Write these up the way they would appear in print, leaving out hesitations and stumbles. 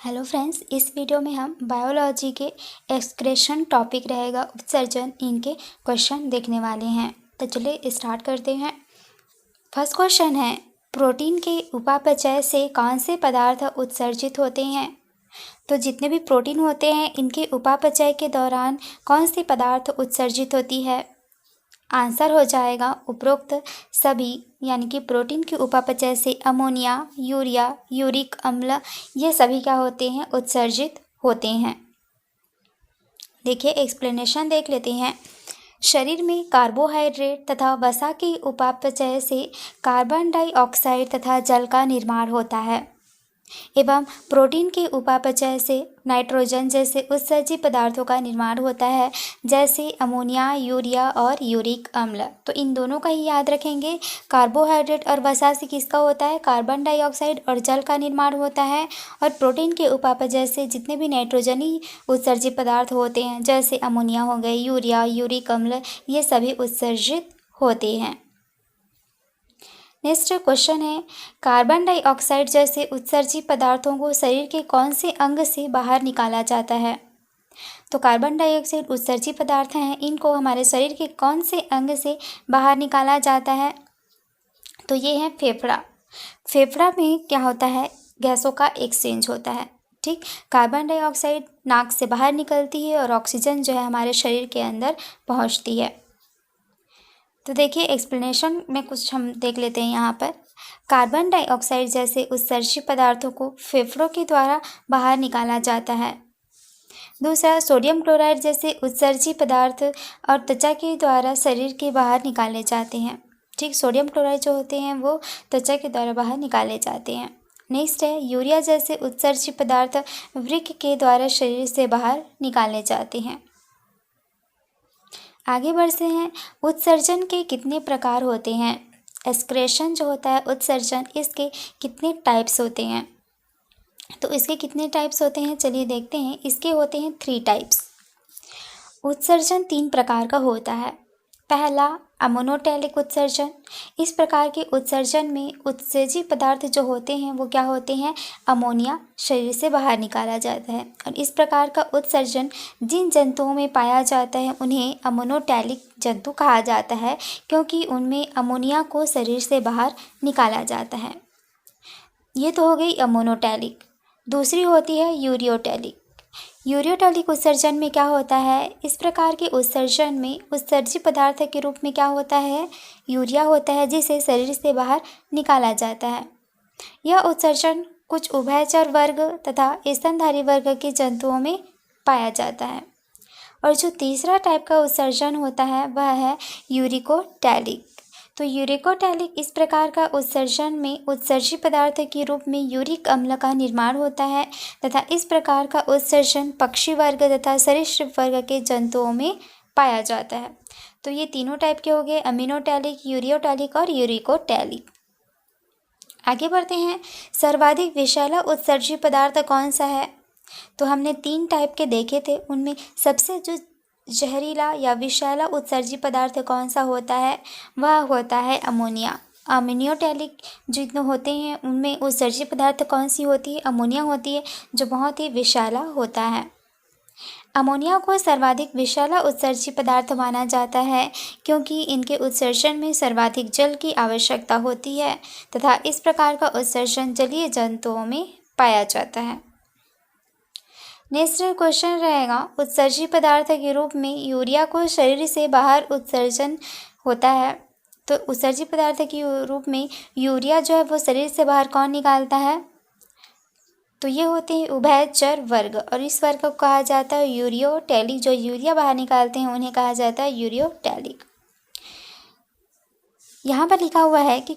Hello friends, इस video में हम बायोलॉजी के एक्सक्रेशन टॉपिक रहेगा उत्सर्जन, इनके क्वेश्चन देखने वाले हैं। तो चलिए स्टार्ट करते हैं। फर्स्ट क्वेश्चन है, प्रोटीन के उपापचय से कौन से पदार्थ उत्सर्जित होते हैं? तो जितने भी प्रोटीन होते हैं इनके उपापचय के दौरान कौन सी पदार्थ उत्सर्जित होती है? आंसर हो जाएगा उपरोक्त सभी, यानी कि प्रोटीन के उपापचय से अमोनिया, यूरिया, यूरिक अम्ल ये सभी क्या होते हैं? उत्सर्जित होते हैं। देखिए एक्सप्लेनेशन देख लेते हैं। शरीर में कार्बोहाइड्रेट तथा वसा के उपापचय से कार्बन डाइऑक्साइड तथा जल का निर्माण होता है एवं प्रोटीन के उपापचय से नाइट्रोजन जैसे उत्सर्जित पदार्थों का निर्माण होता है, जैसे अमोनिया, यूरिया और यूरिक अम्ल। तो इन दोनों का ही याद रखेंगे। कार्बोहाइड्रेट और वसा से किसका होता है? कार्बन डाइऑक्साइड और जल का निर्माण होता है। और प्रोटीन के उपापचय से जितने भी नाइट्रोजनी उत्सर्जित पदार्थ होते हैं, जैसे अमोनिया हो गए, यूरिया, यूरिक अम्ल, ये सभी उत्सर्जित होते हैं। नेक्स्ट क्वेश्चन है, कार्बन डाइऑक्साइड जैसे उत्सर्जित पदार्थों को शरीर के कौन से अंग से बाहर निकाला जाता है? तो कार्बन डाइऑक्साइड उत्सर्जित पदार्थ हैं, इनको हमारे शरीर के कौन से अंग से बाहर निकाला जाता है? तो ये है फेफड़ा। फेफड़ा में क्या होता है? गैसों का एक्सचेंज होता है। ठीक, कार्बन डाइऑक्साइड नाक से बाहर निकलती है और ऑक्सीजन जो है हमारे शरीर के अंदर पहुँचती है। तो देखिए एक्सप्लेनेशन में कुछ हम देख लेते हैं यहाँ पर। कार्बन डाइऑक्साइड जैसे उत्सर्जित पदार्थों को फेफड़ों के द्वारा बाहर निकाला जाता है। दूसरा, सोडियम क्लोराइड जैसे उत्सर्जित पदार्थ और त्वचा के द्वारा शरीर के बाहर निकाले जाते हैं। ठीक, सोडियम क्लोराइड जो होते हैं वो त्वचा के द्वारा बाहर निकाले जाते हैं। नेक्स्ट है, यूरिया जैसे उत्सर्जित पदार्थ वृक्क के द्वारा शरीर से बाहर निकाले जाते हैं। आगे बढ़ते हैं, उत्सर्जन के कितने प्रकार होते हैं? एक्सक्रेशन जो होता है उत्सर्जन, इसके कितने टाइप्स होते हैं? तो इसके कितने टाइप्स होते हैं चलिए देखते हैं। इसके होते हैं 3 टाइप्स। उत्सर्जन 3 प्रकार का होता है। पहला, अमोनोटैलिक उत्सर्जन। इस प्रकार के उत्सर्जन में उत्सर्जित पदार्थ जो होते हैं वो क्या होते हैं? अमोनिया शरीर से बाहर निकाला जाता है। और इस प्रकार का उत्सर्जन जिन जंतुओं में पाया जाता है उन्हें अमोनोटैलिक जंतु कहा जाता है, क्योंकि उनमें अमोनिया को शरीर से बाहर निकाला जाता है। ये तो हो गई अमोनोटैलिक। दूसरी होती है यूरियोटैलिक। यूरियोटैलिक उत्सर्जन में क्या होता है? इस प्रकार के उत्सर्जन में उत्सर्जित पदार्थ के रूप में क्या होता है? यूरिया होता है, जिसे शरीर से बाहर निकाला जाता है। यह उत्सर्जन कुछ उभयचर वर्ग तथा स्तनधारी वर्ग के जंतुओं में पाया जाता है। और जो तीसरा टाइप का उत्सर्जन होता है वह है यूरिकोटैलिक। तो यूरिकोटैलिक इस प्रकार का उत्सर्जन में उत्सर्जित पदार्थ के रूप में यूरिक अम्ल का निर्माण होता है तथा इस प्रकार का उत्सर्जन पक्षी वर्ग तथा सरीसृप वर्ग के जंतुओं में पाया जाता है। तो ये तीनों टाइप के हो गए, अमीनोटैलिक, यूरियोटैलिक और यूरिकोटैलिक। आगे बढ़ते हैं, सर्वाधिक विषैला उत्सर्जित पदार्थ कौन सा है? तो हमने 3 टाइप के देखे थे, उनमें सबसे जो जहरीला या विषैला उत्सर्जित पदार्थ कौन सा होता है? वह होता है अमोनिया। अमीनोटैलिक जितने होते हैं उनमें उत्सर्जित पदार्थ कौन सी होती है? अमोनिया होती है, जो बहुत ही विषैला होता है। अमोनिया को सर्वाधिक विषैला उत्सर्जित पदार्थ माना जाता है, क्योंकि इनके उत्सर्जन में सर्वाधिक जल की आवश्यकता होती है तथा इस प्रकार का उत्सर्जन जलीय जंतुओं में पाया जाता है। नेक्स्ट क्वेश्चन रहेगा, उत्सर्जित पदार्थ के रूप में यूरिया को शरीर से बाहर उत्सर्जन होता है। तो उत्सर्जित पदार्थ के रूप में यूरिया जो है वो शरीर से बाहर कौन निकालता है? तो ये होते हैं उभयचर वर्ग, और इस वर्ग को कहा जाता है यूरियोटैलिक। जो यूरिया बाहर निकालते हैं उन्हें कहा जाता है यूरियोटैलिक। यहाँ पर लिखा हुआ है कि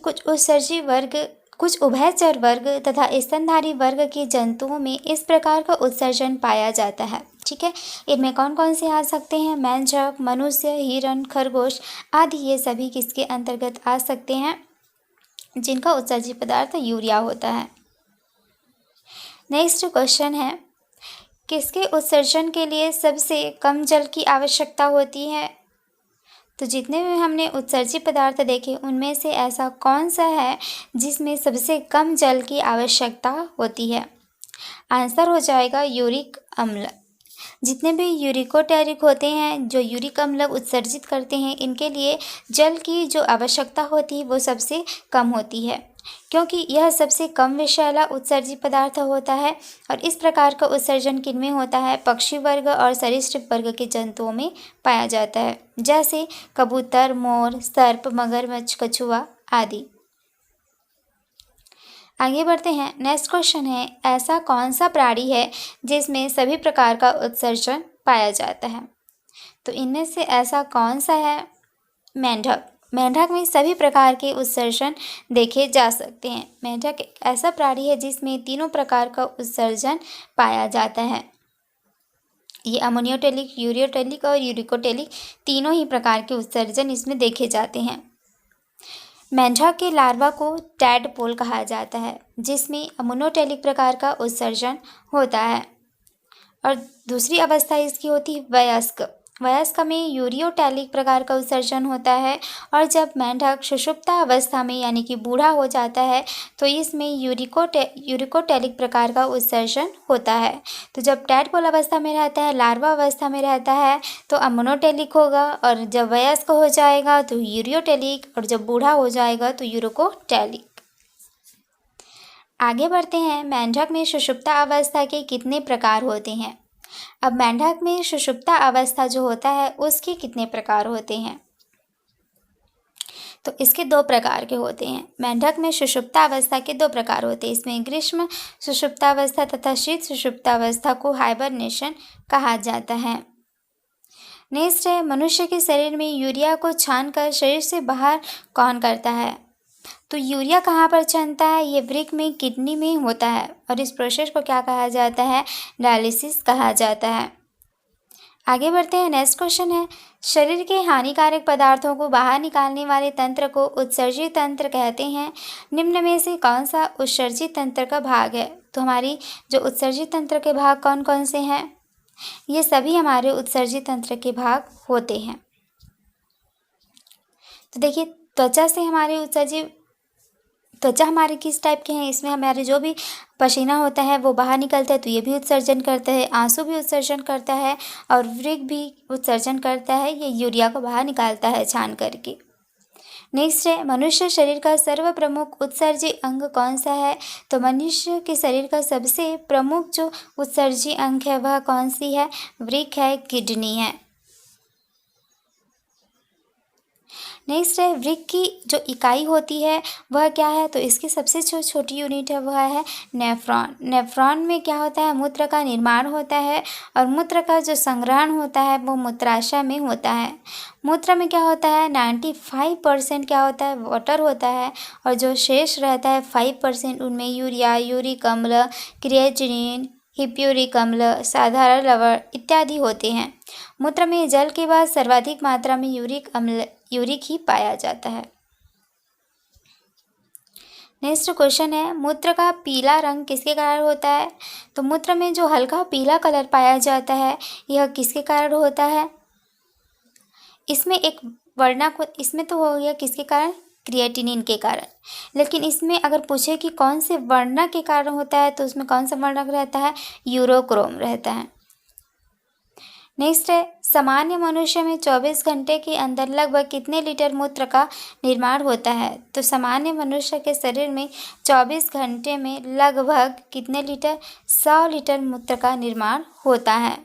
कुछ उभयचर वर्ग तथा स्तनधारी वर्ग के जंतुओं में इस प्रकार का उत्सर्जन पाया जाता है। ठीक है, इनमें कौन कौन से आ सकते हैं? मेंढक, मनुष्य, हिरण, खरगोश आदि ये सभी किसके अंतर्गत आ सकते हैं? जिनका उत्सर्जित पदार्थ यूरिया होता है। नेक्स्ट क्वेश्चन है, किसके उत्सर्जन के लिए सबसे कम जल की आवश्यकता होती है? तो जितने भी हमने उत्सर्जित पदार्थ देखे उनमें से ऐसा कौन सा है जिसमें सबसे कम जल की आवश्यकता होती है? आंसर हो जाएगा यूरिक अम्ल। जितने भी यूरिकोटैरिक होते हैं जो यूरिक अम्ल उत्सर्जित करते हैं, इनके लिए जल की जो आवश्यकता होती है वो सबसे कम होती है, क्योंकि यह सबसे कम विषैला उत्सर्जित पदार्थ होता है। और इस प्रकार का उत्सर्जन किनमें होता है? पक्षी वर्ग और सरीसृप वर्ग के जंतुओं में पाया जाता है, जैसे कबूतर, मोर, सर्प, मगरमच्छ, कछुआ आदि। आगे बढ़ते हैं। नेक्स्ट क्वेश्चन है, ऐसा कौन सा प्राणी है जिसमें सभी प्रकार का उत्सर्जन पाया जाता है? तो इनमें से ऐसा कौन सा है? मेंढक। मेंढक में सभी प्रकार के उत्सर्जन देखे जा सकते हैं। मेंढक एक ऐसा प्राणी है जिसमें तीनों प्रकार का उत्सर्जन पाया जाता है। ये अमोनियोटेलिक, यूरियोटेलिक और यूरिकोटेलिक तीनों ही प्रकार के उत्सर्जन इसमें देखे जाते हैं। मेंढक के लार्वा को टैडपोल कहा जाता है, जिसमें अमोनोटेलिक प्रकार का उत्सर्जन होता है। और दूसरी अवस्था इसकी होती है वयस्क। वयस्क में यूरियोटैलिक प्रकार का उत्सर्जन होता है। और जब मेंढक सुषुप्ता अवस्था में यानी कि बूढ़ा हो जाता है तो इसमें यूरिकोटैलिक प्रकार का उत्सर्जन होता है। तो जब टैडपोल अवस्था में रहता है, लार्वा अवस्था में रहता है, तो अमोनोटेलिक होगा, और जब वयस्क हो जाएगा तो यूरियोटैलिक, और जब बूढ़ा हो जाएगा तो यूरिकोटैलिक। आगे बढ़ते हैं। मेंढक में सुषुप्ता अवस्था के कितने प्रकार होते हैं? अब मेंढक में सुषुप्ता अवस्था जो होता है उसके कितने प्रकार होते हैं? तो इसके दो प्रकार के होते हैं। मेंढक में सुषुप्ता अवस्था के दो प्रकार होते हैं। इसमें ग्रीष्म सुषुप्ता अवस्था तथा शीत सुषुप्ता अवस्था को हाइबरनेशन कहा जाता है। नेक्स्ट है, मनुष्य के शरीर में यूरिया को छानकर शरीर से बाहर कौन करता है? तो यूरिया कहाँ पर छनता है? ये वृक्क में, किडनी में होता है, और इस प्रोसेस को क्या कहा जाता है? डायलिसिस कहा जाता है। आगे बढ़ते हैं। नेक्स्ट क्वेश्चन है, शरीर के हानिकारक पदार्थों को बाहर निकालने वाले तंत्र को उत्सर्जित तंत्र कहते हैं। निम्न में से कौन सा उत्सर्जित तंत्र का भाग है? तो हमारी जो उत्सर्जित तंत्र के भाग कौन कौन से हैं? ये सभी हमारे उत्सर्जित तंत्र के भाग होते हैं। तो देखिए, त्वचा से हमारे उत्सर्जित त्वचा हमारे किस टाइप के हैं? इसमें हमारे जो भी पसीना होता है वो बाहर निकलता है तो ये भी उत्सर्जन करता है, आंसू भी उत्सर्जन करता है, और वृक्क भी उत्सर्जन करता है। ये यूरिया को बाहर निकालता है छान करके। नेक्स्ट है, मनुष्य शरीर का सर्व प्रमुख उत्सर्जी अंग कौन सा है? तो मनुष्य के शरीर का सबसे प्रमुख जो उत्सर्जी अंग है वह कौन सी है? वृक्क है, किडनी है। नेक्स्ट है, वृक्क की जो इकाई होती है वह क्या है? तो इसकी सबसे जो छोटी यूनिट है वह है नेफ्रॉन। नेफ्रॉन में क्या होता है? मूत्र का निर्माण होता है, और मूत्र का जो संग्रहण होता है वो मूत्राशय में होता है। मूत्र में क्या होता है? 95% क्या होता है? वाटर होता है, और जो शेष रहता है 5% उनमें यूरिया, यूरिक अम्ल, क्रिएटिनिन, हिप्यूरिक अम्ल, साधारण लवण इत्यादि होते हैं। मूत्र में जल के बाद सर्वाधिक मात्रा में यूरिक ही पाया जाता है। नेक्स्ट क्वेश्चन है, मूत्र का पीला रंग किसके कारण होता है? तो मूत्र में जो हल्का पीला कलर पाया जाता है यह किसके कारण होता है? इसमें एक इसमें तो हो गया किसके कारण? क्रिएटिनिन के कारण। लेकिन इसमें अगर पूछे कि कौन से वर्णक के कारण होता है तो उसमें कौन सा वर्णक रहता है? यूरोक्रोम रहता है। नेक्स्ट है, सामान्य मनुष्य में 24 घंटे के अंदर लगभग कितने लीटर मूत्र का निर्माण होता है? तो सामान्य मनुष्य के शरीर में 24 घंटे में लगभग कितने लीटर? 100 लीटर मूत्र का निर्माण होता है।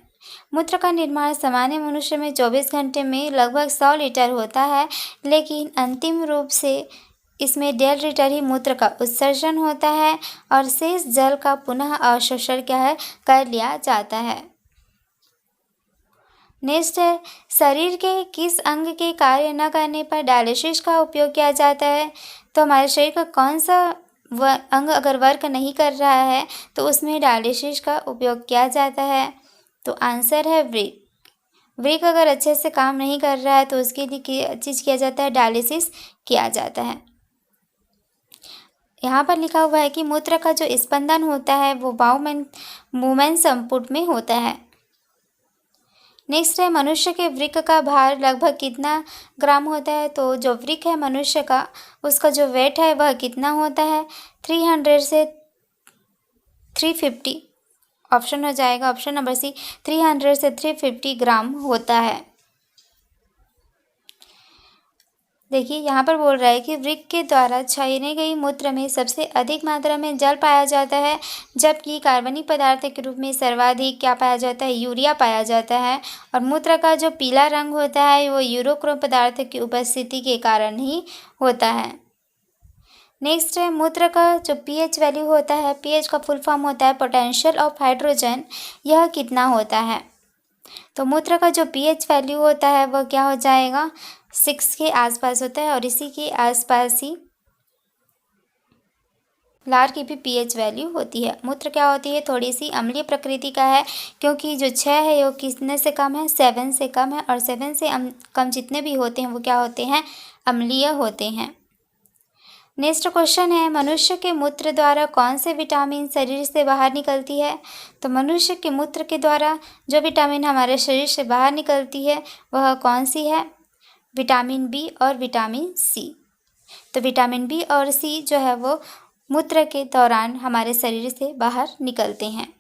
मूत्र का निर्माण सामान्य मनुष्य में 24 घंटे में लगभग 100 लीटर होता है, लेकिन अंतिम रूप से इसमें 1.5 लीटर ही मूत्र का उत्सर्जन होता है, और शेष जल का पुनः अवशोषण क्या है? कर लिया जाता है। नेक्स्ट है, शरीर के किस अंग के कार्य न करने पर डायलिसिस का उपयोग किया जाता है? तो हमारे शरीर का कौन सा अंग अगर वर्क नहीं कर रहा है तो उसमें डायलिसिस का उपयोग किया जाता है? तो आंसर है वृक्क। वृक्क अगर अच्छे से काम नहीं कर रहा है तो उसके लिए चीज़ किया जाता है? डायलिसिस किया जाता है। यहाँ पर लिखा हुआ है कि मूत्र का जो स्पंदन होता है वो बाउमन मूमेंट संपुट में होता है। नेक्स्ट है, मनुष्य के वृक्क का भार लगभग कितना ग्राम होता है? तो जो वृक्क है मनुष्य का, उसका जो वेट है वह कितना होता है? 300 से 350, ऑप्शन हो जाएगा ऑप्शन नंबर सी 300 से 350 ग्राम होता है। देखिए यहाँ पर बोल रहा है कि वृक्क के द्वारा छाने गई मूत्र में सबसे अधिक मात्रा में जल पाया जाता है, जबकि कार्बनिक पदार्थ के रूप में सर्वाधिक क्या पाया जाता है, यूरिया पाया जाता है। और मूत्र का जो पीला रंग होता है वो यूरोक्रोम पदार्थ की उपस्थिति के कारण ही होता है। नेक्स्ट है मूत्र का जो पीएच वैल्यू होता है, पीएच का फुल फॉर्म होता है पोटेंशियल ऑफ हाइड्रोजन, यह कितना होता है। तो मूत्र का जो पीएच वैल्यू होता है वह क्या हो जाएगा, 6 के आसपास होता है। और इसी के आसपास ही लार की भी पीएच वैल्यू होती है। मूत्र क्या होती है, थोड़ी सी अम्लीय प्रकृति का है, क्योंकि जो 6 है वो कितने से कम है, 7 से कम है। और 7 से कम जितने भी होते हैं वो क्या होते हैं, अम्लीय होते हैं। नेक्स्ट क्वेश्चन है मनुष्य के मूत्र द्वारा कौन से विटामिन शरीर से बाहर निकलती है। तो मनुष्य के मूत्र के द्वारा जो विटामिन हमारे शरीर से बाहर निकलती है वह कौन सी है, विटामिन बी और विटामिन सी। तो विटामिन बी और सी जो है वो मूत्र के दौरान हमारे शरीर से बाहर निकलते हैं।